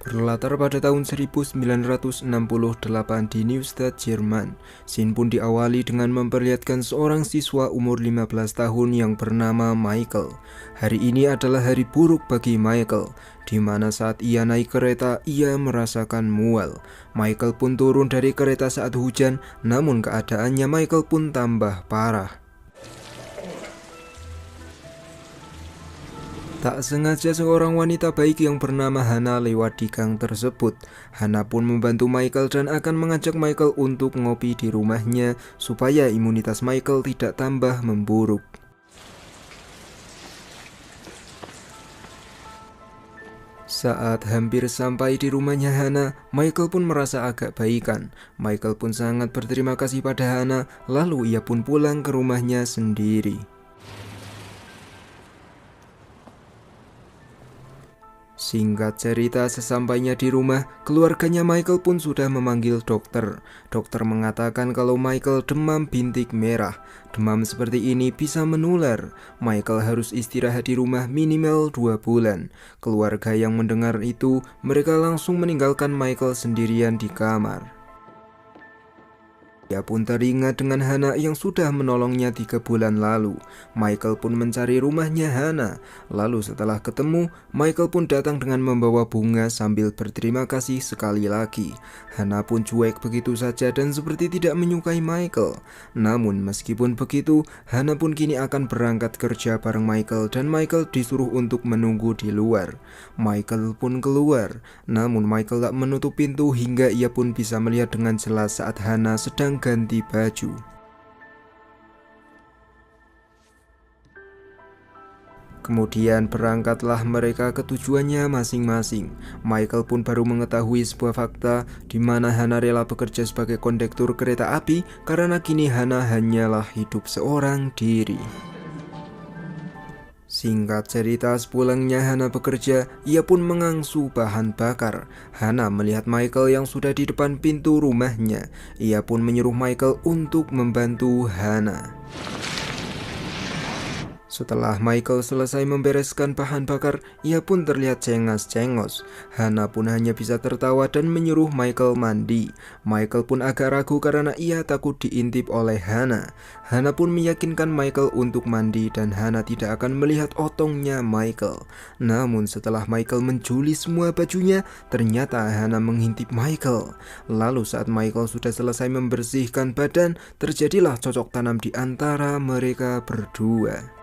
Berlatar pada tahun 1968 di Neustadt, Jerman, scene pun diawali dengan memperlihatkan seorang siswa umur 15 tahun yang bernama Michael. Hari ini adalah hari buruk bagi Michael, di mana saat ia naik kereta, ia merasakan mual. Michael pun turun dari kereta saat hujan, namun keadaannya Michael pun tambah parah. Tak sengaja seorang wanita baik yang bernama Hana lewat di gang tersebut. Hana pun membantu Michael dan akan mengajak Michael untuk ngopi di rumahnya supaya imunitas Michael tidak tambah memburuk. Saat hampir sampai di rumahnya Hana, Michael pun merasa agak baikan. Michael pun sangat berterima kasih pada Hana, lalu ia pun pulang ke rumahnya sendiri. Singkat cerita, sesampainya di rumah, keluarganya Michael pun sudah memanggil dokter. Dokter mengatakan kalau Michael demam bintik merah. Demam seperti ini bisa menular. Michael harus istirahat di rumah minimal 2 bulan. Keluarga yang mendengar itu, mereka langsung meninggalkan Michael sendirian di kamar. Ia pun teringat dengan Hana yang sudah menolongnya 3 bulan lalu. Michael pun mencari rumahnya Hana. Lalu setelah ketemu, Michael pun datang dengan membawa bunga sambil berterima kasih sekali lagi. Hana pun cuek begitu saja dan seperti tidak menyukai Michael. Namun meskipun begitu, Hana pun kini akan berangkat kerja bareng Michael dan Michael disuruh untuk menunggu di luar. Michael pun keluar, namun Michael tak menutup pintu hingga ia pun bisa melihat dengan jelas saat Hana sedang ganti baju. Kemudian berangkatlah mereka ke tujuannya masing-masing. Michael pun baru mengetahui sebuah fakta di mana Hana rela bekerja sebagai kondektur kereta api karena kini Hana hanyalah hidup seorang diri. Singkat cerita, sepulangnya Hana bekerja, ia pun mengangsu bahan bakar. Hana melihat Michael yang sudah di depan pintu rumahnya. Ia pun menyuruh Michael untuk membantu Hana. Setelah Michael selesai membereskan bahan bakar, ia pun terlihat cengas-cengos. Hana pun hanya bisa tertawa dan menyuruh Michael mandi. Michael pun agak ragu karena ia takut diintip oleh Hana. Hana pun meyakinkan Michael untuk mandi dan Hana tidak akan melihat otongnya Michael. Namun setelah Michael menjuli semua bajunya, ternyata Hana mengintip Michael. Lalu saat Michael sudah selesai membersihkan badan, terjadilah cocok tanam di antara mereka berdua.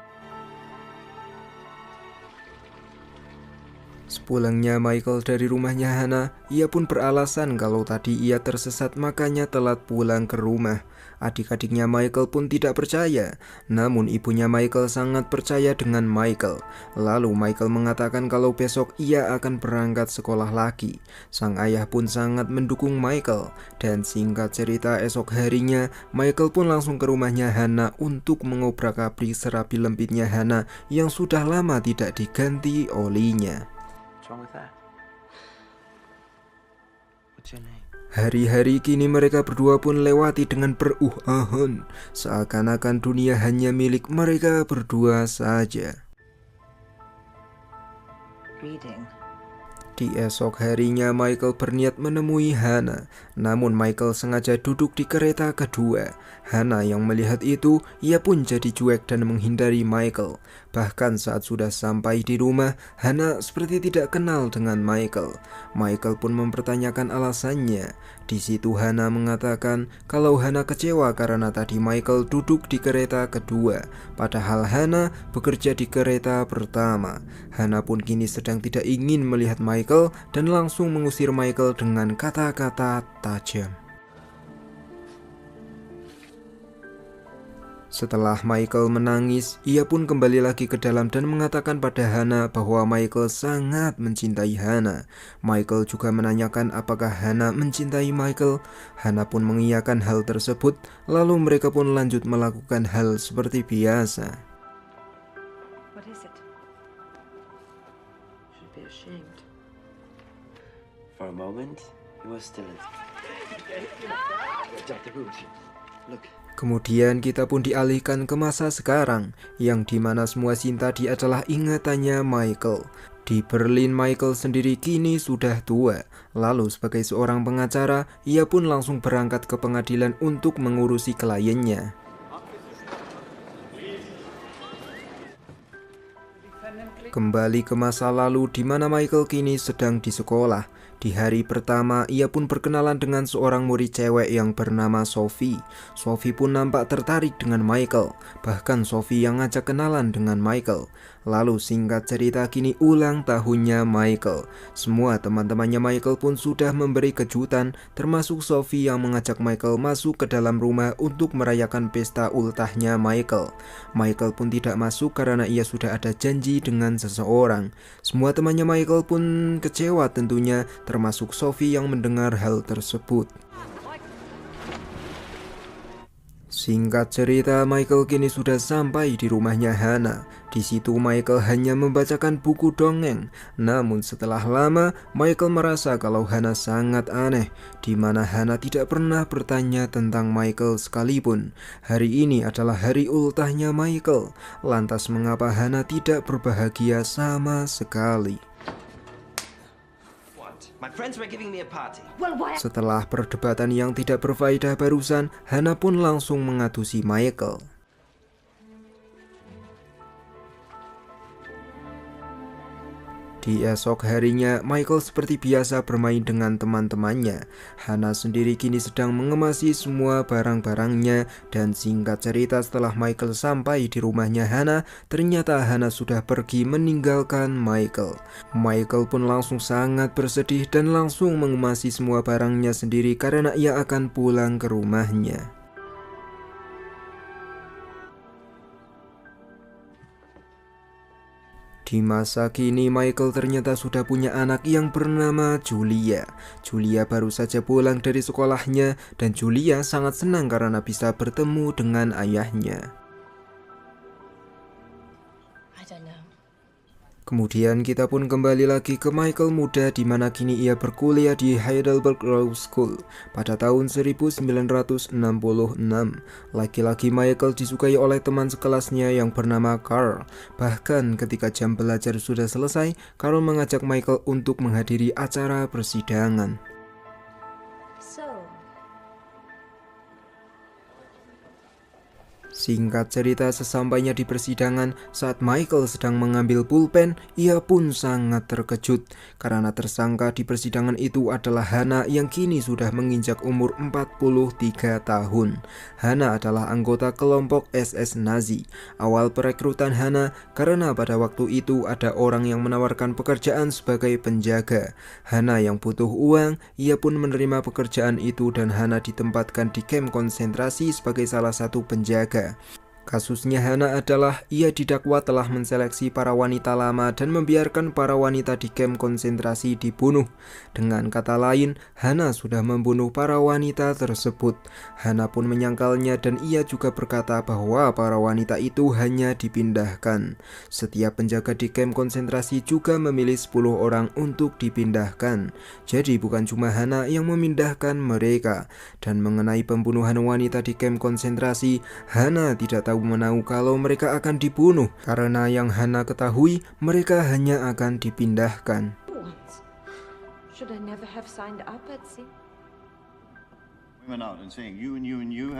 Sepulangnya Michael dari rumahnya Hana, ia pun beralasan kalau tadi ia tersesat makanya telat pulang ke rumah. Adik-adiknya Michael pun tidak percaya, namun ibunya Michael sangat percaya dengan Michael. Lalu Michael mengatakan kalau besok ia akan berangkat sekolah lagi. Sang ayah pun sangat mendukung Michael, dan singkat cerita esok harinya Michael pun langsung ke rumahnya Hana untuk mengobrak-abrik serabi lembitnya Hana yang sudah lama tidak diganti olinya. Hari-hari kini mereka berdua pun lewati dengan beruhahan, seakan-akan dunia hanya milik mereka berdua saja. Di esok harinya Michael berniat menemui Hana, namun Michael sengaja duduk di kereta kedua. Hana yang melihat itu, ia pun jadi cuek dan menghindari Michael. Bahkan saat sudah sampai di rumah, Hana seperti tidak kenal dengan Michael. Michael pun mempertanyakan alasannya. Di situ Hana mengatakan kalau Hana kecewa karena tadi Michael duduk di kereta kedua, padahal Hana bekerja di kereta pertama. Hana pun kini sedang tidak ingin melihat Michael dan langsung mengusir Michael dengan kata-kata tajam. Setelah Michael menangis, ia pun kembali lagi ke dalam dan mengatakan pada Hana bahwa Michael sangat mencintai Hana. Michael juga menanyakan apakah Hana mencintai Michael. Hana pun mengiyakan hal tersebut, lalu mereka pun lanjut melakukan hal seperti biasa. For a moment, he was still. Look. Kemudian kita pun dialihkan ke masa sekarang, yang dimana semua scene tadi adalah ingatannya Michael. Di Berlin, Michael sendiri kini sudah tua. Lalu sebagai seorang pengacara, ia pun langsung berangkat ke pengadilan untuk mengurusi kliennya. Kembali ke masa lalu di mana Michael kini sedang di sekolah. Di hari pertama, ia pun berkenalan dengan seorang murid cewek yang bernama Sophie. Sophie pun nampak tertarik dengan Michael. Bahkan Sophie yang ngajak kenalan dengan Michael. Lalu singkat cerita kini ulang tahunnya Michael. Semua teman-temannya Michael pun sudah memberi kejutan, termasuk Sophie yang mengajak Michael masuk ke dalam rumah untuk merayakan pesta ultahnya Michael. Michael pun tidak masuk karena ia sudah ada janji dengan seseorang. Semua temannya Michael pun kecewa tentunya, termasuk Sophie yang mendengar hal tersebut. Singkat cerita, Michael kini sudah sampai di rumahnya Hannah. Di situ Michael hanya membacakan buku dongeng. Namun setelah lama, Michael merasa kalau Hannah sangat aneh, di mana Hannah tidak pernah bertanya tentang Michael sekalipun. Hari ini adalah hari ultahnya Michael. Lantas mengapa Hannah tidak berbahagia sama sekali? Setelah perdebatan yang tidak berfaedah barusan, Hannah pun langsung mengadusi Michael. Di esok harinya, Michael seperti biasa bermain dengan teman-temannya. Hannah sendiri kini sedang mengemasi semua barang-barangnya, dan singkat cerita setelah Michael sampai di rumahnya Hannah, ternyata Hannah sudah pergi meninggalkan Michael. Michael pun langsung sangat bersedih dan langsung mengemasi semua barangnya sendiri karena ia akan pulang ke rumahnya. Di masa kini, Michael ternyata sudah punya anak yang bernama Julia. Julia baru saja pulang dari sekolahnya dan Julia sangat senang karena bisa bertemu dengan ayahnya. Kemudian kita pun kembali lagi ke Michael muda di mana kini ia berkuliah di Heidelberg Law School pada tahun 1966. Laki-laki Michael disukai oleh teman sekelasnya yang bernama Carl. Bahkan ketika jam belajar sudah selesai, Carl mengajak Michael untuk menghadiri acara persidangan. Singkat cerita, sesampainya di persidangan, saat Michael sedang mengambil pulpen, ia pun sangat terkejut karena tersangka di persidangan itu adalah Hannah yang kini sudah menginjak umur 43 tahun. Hannah adalah anggota kelompok SS Nazi. Awal perekrutan Hannah karena pada waktu itu ada orang yang menawarkan pekerjaan sebagai penjaga. Hannah yang butuh uang, ia pun menerima pekerjaan itu dan Hannah ditempatkan di kamp konsentrasi sebagai salah satu penjaga. Kasusnya Hannah adalah ia didakwa telah menseleksi para wanita lama dan membiarkan para wanita di kamp konsentrasi dibunuh. Dengan kata lain, Hannah sudah membunuh para wanita tersebut. Hannah pun menyangkalnya dan ia juga berkata bahwa para wanita itu hanya dipindahkan. Setiap penjaga di kamp konsentrasi juga memilih 10 orang untuk dipindahkan. Jadi bukan cuma Hannah yang memindahkan mereka. Dan mengenai pembunuhan wanita di kamp konsentrasi, Hannah tidak tahu menahu kalau mereka akan dibunuh karena yang Hannah ketahui mereka hanya akan dipindahkan.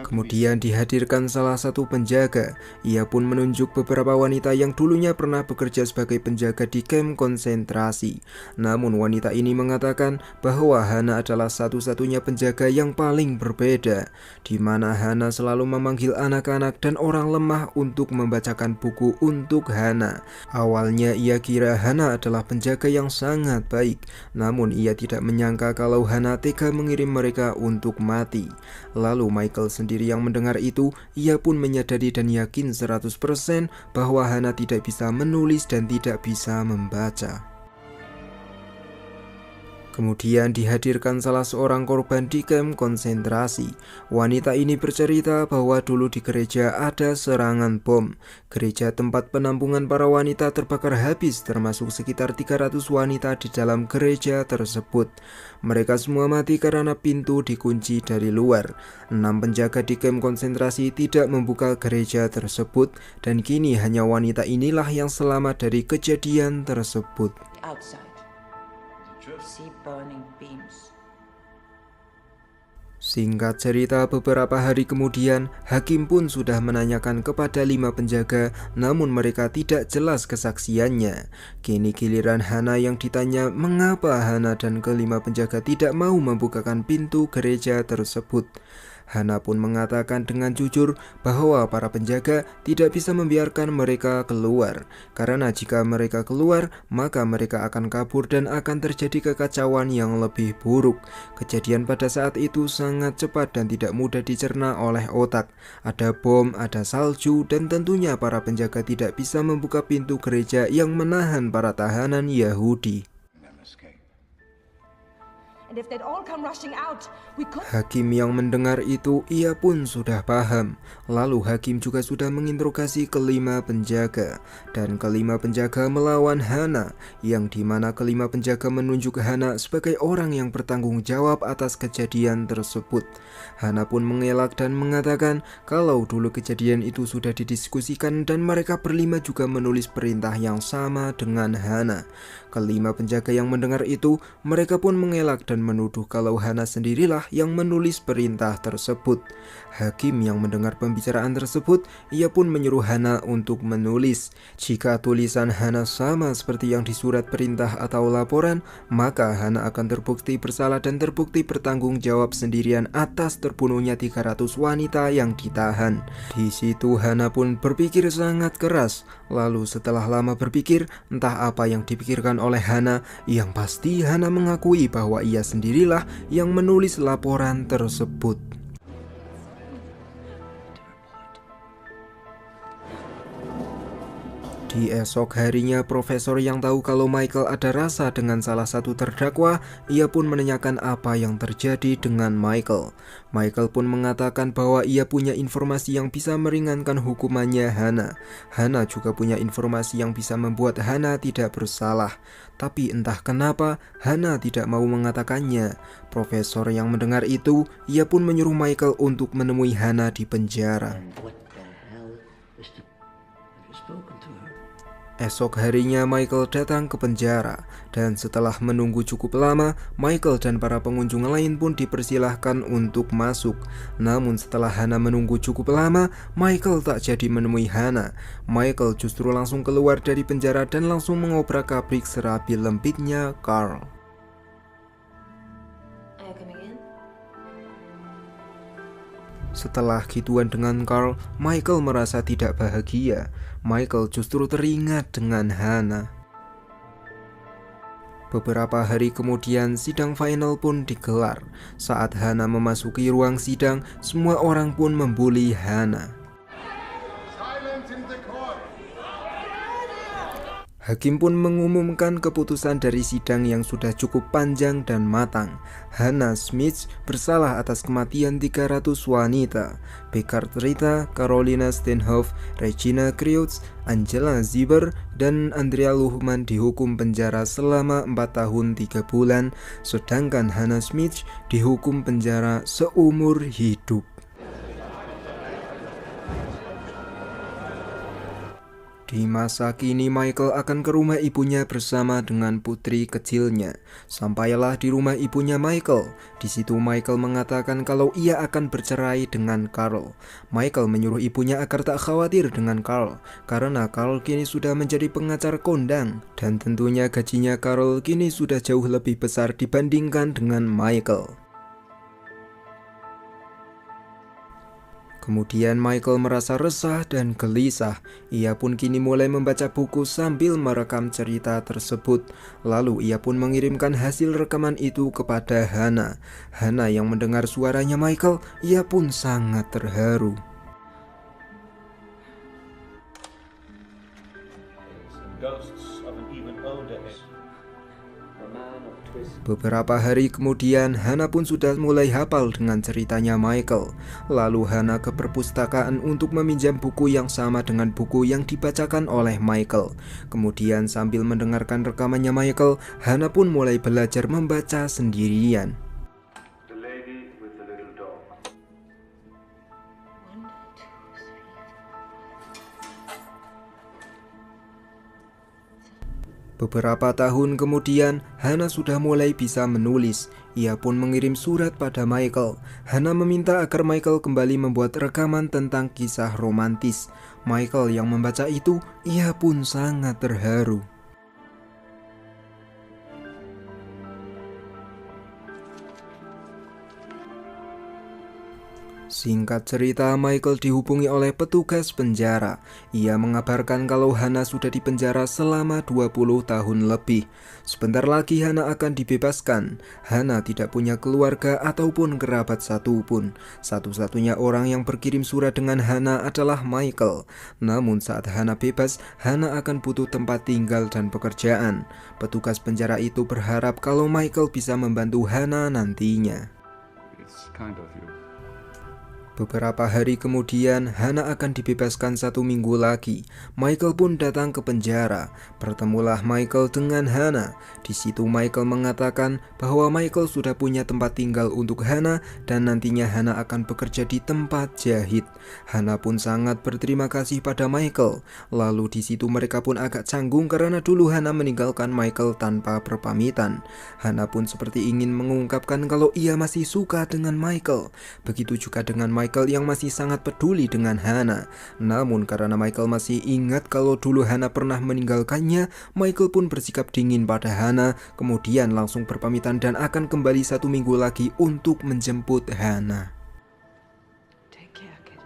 Kemudian dihadirkan salah satu penjaga. Ia pun menunjuk beberapa wanita yang dulunya pernah bekerja sebagai penjaga di kamp konsentrasi. Namun wanita ini mengatakan bahwa Hannah adalah satu-satunya penjaga yang paling berbeda, di mana Hannah selalu memanggil anak-anak dan orang lemah untuk membacakan buku untuk Hannah. Awalnya ia kira Hannah adalah penjaga yang sangat baik, namun ia tidak menyangka kalau Hannah tega mengirim mereka untuk mati. Lalu Michael sendiri yang mendengar itu, ia pun menyadari dan yakin 100% bahwa Hannah tidak bisa menulis dan tidak bisa membaca. Kemudian dihadirkan salah seorang korban di kamp konsentrasi. Wanita ini bercerita bahwa dulu di gereja ada serangan bom. Gereja tempat penampungan para wanita terbakar habis, termasuk sekitar 300 wanita di dalam gereja tersebut. Mereka semua mati karena pintu dikunci dari luar. 6 penjaga di kamp konsentrasi tidak membuka gereja tersebut, dan kini hanya wanita inilah yang selamat dari kejadian tersebut. Outside. See burning beams. Singkat cerita, beberapa hari kemudian, hakim pun sudah menanyakan kepada 5 penjaga, namun mereka tidak jelas kesaksiannya. Kini giliran Hana yang ditanya mengapa Hana dan ke-5 penjaga tidak mau membukakan pintu gereja tersebut. Hana pun mengatakan dengan jujur bahwa para penjaga tidak bisa membiarkan mereka keluar, karena jika mereka keluar, maka mereka akan kabur dan akan terjadi kekacauan yang lebih buruk. Kejadian pada saat itu sangat cepat dan tidak mudah dicerna oleh otak. Ada bom, ada salju, dan tentunya para penjaga tidak bisa membuka pintu gereja yang menahan para tahanan Yahudi. Hakim yang mendengar itu, ia pun sudah paham. Lalu hakim juga sudah menginterogasi ke-5 penjaga, dan ke-5 penjaga melawan Hana, yang dimana ke-5 penjaga menunjuk Hana sebagai orang yang bertanggung jawab atas kejadian tersebut. Hana pun mengelak dan mengatakan kalau dulu kejadian itu sudah didiskusikan dan mereka berlima juga menulis perintah yang sama dengan Hana. Ke-5 penjaga yang mendengar itu, mereka pun mengelak dan menuduh kalau Hana sendirilah yang menulis perintah tersebut. Hakim yang mendengar pembicaraan tersebut, ia pun menyuruh Hana untuk menulis. Jika tulisan Hana sama seperti yang di surat perintah atau laporan, maka Hana akan terbukti bersalah dan terbukti bertanggung jawab sendirian atas terbunuhnya 300 wanita yang ditahan. Di situ Hana pun berpikir sangat keras. Lalu setelah lama berpikir, entah apa yang dipikirkan oleh Hana, yang pasti Hana mengakui bahwa ia sendirilah yang menulis laporan tersebut. Di esok harinya, profesor yang tahu kalau Michael ada rasa dengan salah satu terdakwa, ia pun menanyakan apa yang terjadi dengan Michael. Michael pun mengatakan bahwa ia punya informasi yang bisa meringankan hukumannya Hana. Hana juga punya informasi yang bisa membuat Hana tidak bersalah. Tapi entah kenapa, Hana tidak mau mengatakannya. Profesor yang mendengar itu, ia pun menyuruh Michael untuk menemui Hana di penjara. Esok harinya Michael datang ke penjara, dan setelah menunggu cukup lama, Michael dan para pengunjung lain pun dipersilahkan untuk masuk. Namun setelah Hana menunggu cukup lama, Michael tak jadi menemui Hana. Michael justru langsung keluar dari penjara dan langsung mengobrak-abrik serabi lembitnya Carl. Setelah gituan dengan Carl, Michael merasa tidak bahagia. Michael justru teringat dengan Hana. Beberapa hari kemudian, sidang final pun digelar. Saat Hana memasuki ruang sidang, semua orang pun membuli Hana. Hakim pun mengumumkan keputusan dari sidang yang sudah cukup panjang dan matang. Hannah Smith bersalah atas kematian 300 wanita. Beckard Rita, Carolina Steinhoff, Regina Kreutz, Angela Ziber, dan Andrea Luhmann dihukum penjara selama 4 tahun 3 bulan, sedangkan Hannah Smith dihukum penjara seumur hidup. Di masa kini, Michael akan ke rumah ibunya bersama dengan putri kecilnya. Sampailah di rumah ibunya Michael. Di situ Michael mengatakan kalau ia akan bercerai dengan Carl. Michael menyuruh ibunya agar tak khawatir dengan Carl, karena Carl kini sudah menjadi pengacara kondang, dan tentunya gajinya Carl kini sudah jauh lebih besar dibandingkan dengan Michael. Kemudian Michael merasa resah dan gelisah. Ia pun kini mulai membaca buku sambil merekam cerita tersebut. Lalu ia pun mengirimkan hasil rekaman itu kepada Hana. Hana yang mendengar suaranya Michael, ia pun sangat terharu. Ghosts of an even older age. A man Beberapa hari kemudian, Hana pun sudah mulai hafal dengan ceritanya Michael. Lalu Hana ke perpustakaan untuk meminjam buku yang sama dengan buku yang dibacakan oleh Michael. Kemudian sambil mendengarkan rekamannya Michael, Hana pun mulai belajar membaca sendirian. The lady with the little dog. Beberapa tahun kemudian, Hana sudah mulai bisa menulis. Ia pun mengirim surat pada Michael. Hana meminta agar Michael kembali membuat rekaman tentang kisah romantis. Michael yang membaca itu, ia pun sangat terharu. Singkat cerita, Michael dihubungi oleh petugas penjara. Ia mengabarkan kalau Hana sudah dipenjara selama 20 tahun lebih. Sebentar lagi Hana akan dibebaskan. Hana tidak punya keluarga ataupun kerabat satupun. Satu-satunya orang yang berkirim surat dengan Hana adalah Michael. Namun saat Hana bebas, Hana akan butuh tempat tinggal dan pekerjaan. Petugas penjara itu berharap kalau Michael bisa membantu Hana nantinya. It's kind of you. Beberapa hari kemudian, Hana akan dibebaskan 1 minggu lagi. Michael pun datang ke penjara. Bertemulah Michael dengan Hana. Di situ Michael mengatakan bahwa Michael sudah punya tempat tinggal untuk Hana dan nantinya Hana akan bekerja di tempat jahit. Hana pun sangat berterima kasih pada Michael. Lalu di situ mereka pun agak canggung karena dulu Hana meninggalkan Michael tanpa berpamitan. Hana pun seperti ingin mengungkapkan kalau ia masih suka dengan Michael. Begitu juga dengan Michael yang masih sangat peduli dengan Hana. Namun karena Michael masih ingat kalau dulu Hana pernah meninggalkannya, Michael pun bersikap dingin pada Hana, kemudian langsung berpamitan dan akan kembali 1 minggu lagi untuk menjemput Hana. Take care, kid.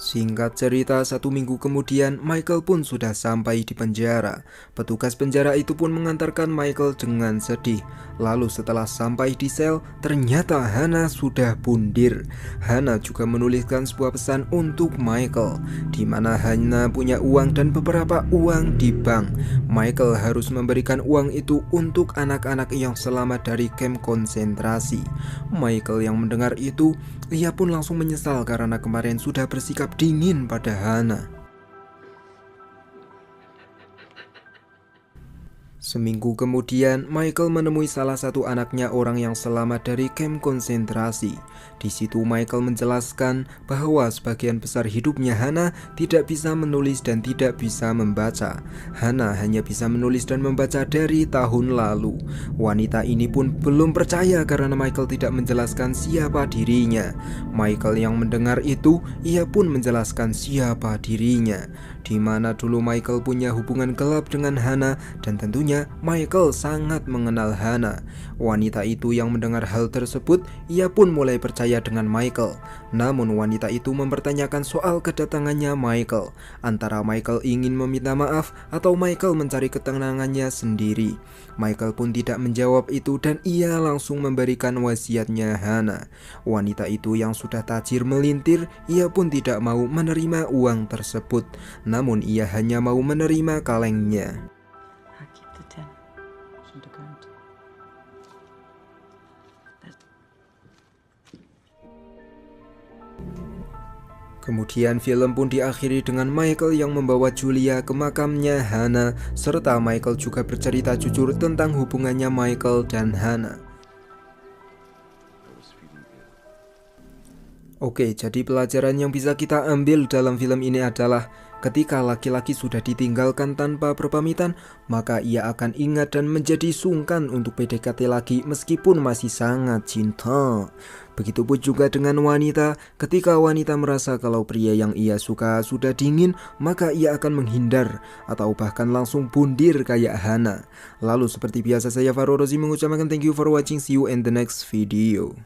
Singkat cerita, 1 minggu kemudian Michael pun sudah sampai di penjara. Petugas penjara itu pun mengantarkan Michael dengan sedih. Lalu setelah sampai di sel, ternyata Hana sudah bundir. Hana juga menuliskan sebuah pesan untuk Michael, di mana Hana punya uang dan beberapa uang di bank. Michael harus memberikan uang itu untuk anak-anak yang selamat dari kamp konsentrasi. Michael yang mendengar itu, ia pun langsung menyesal karena kemarin sudah bersikap dingin pada Hana. Seminggu kemudian, Michael menemui salah satu anaknya orang yang selamat dari kamp konsentrasi. Di situ Michael menjelaskan bahwa sebagian besar hidupnya Hana tidak bisa menulis dan tidak bisa membaca. Hana hanya bisa menulis dan membaca dari tahun lalu. Wanita ini pun belum percaya karena Michael tidak menjelaskan siapa dirinya. Michael yang mendengar itu, ia pun menjelaskan siapa dirinya. Di mana dulu Michael punya hubungan gelap dengan Hana dan tentunya Michael sangat mengenal Hana. Wanita itu yang mendengar hal tersebut, ia pun mulai percaya dengan Michael. Namun wanita itu mempertanyakan soal kedatangannya Michael. Antara Michael ingin meminta maaf atau Michael mencari ketenangannya sendiri. Michael pun tidak menjawab itu dan ia langsung memberikan wasiatnya Hana. Wanita itu yang sudah tajir melintir, ia pun tidak mau menerima uang tersebut. Namun ia hanya mau menerima kalengnya. I keep the 10. Shouldn't have gone to. Kemudian film pun diakhiri dengan Michael yang membawa Julia ke makamnya Hana, serta Michael juga bercerita jujur tentang hubungannya Michael dan Hana. Oke, jadi pelajaran yang bisa kita ambil dalam film ini adalah ketika laki-laki sudah ditinggalkan tanpa berpamitan, maka ia akan ingat dan menjadi sungkan untuk PDKT lagi meskipun masih sangat cinta. Begitupun juga dengan wanita, ketika wanita merasa kalau pria yang ia suka sudah dingin, maka ia akan menghindar atau bahkan langsung bundir kayak Hana. Lalu seperti biasa saya Faro Rozi mengucapkan thank you for watching, see you in the next video.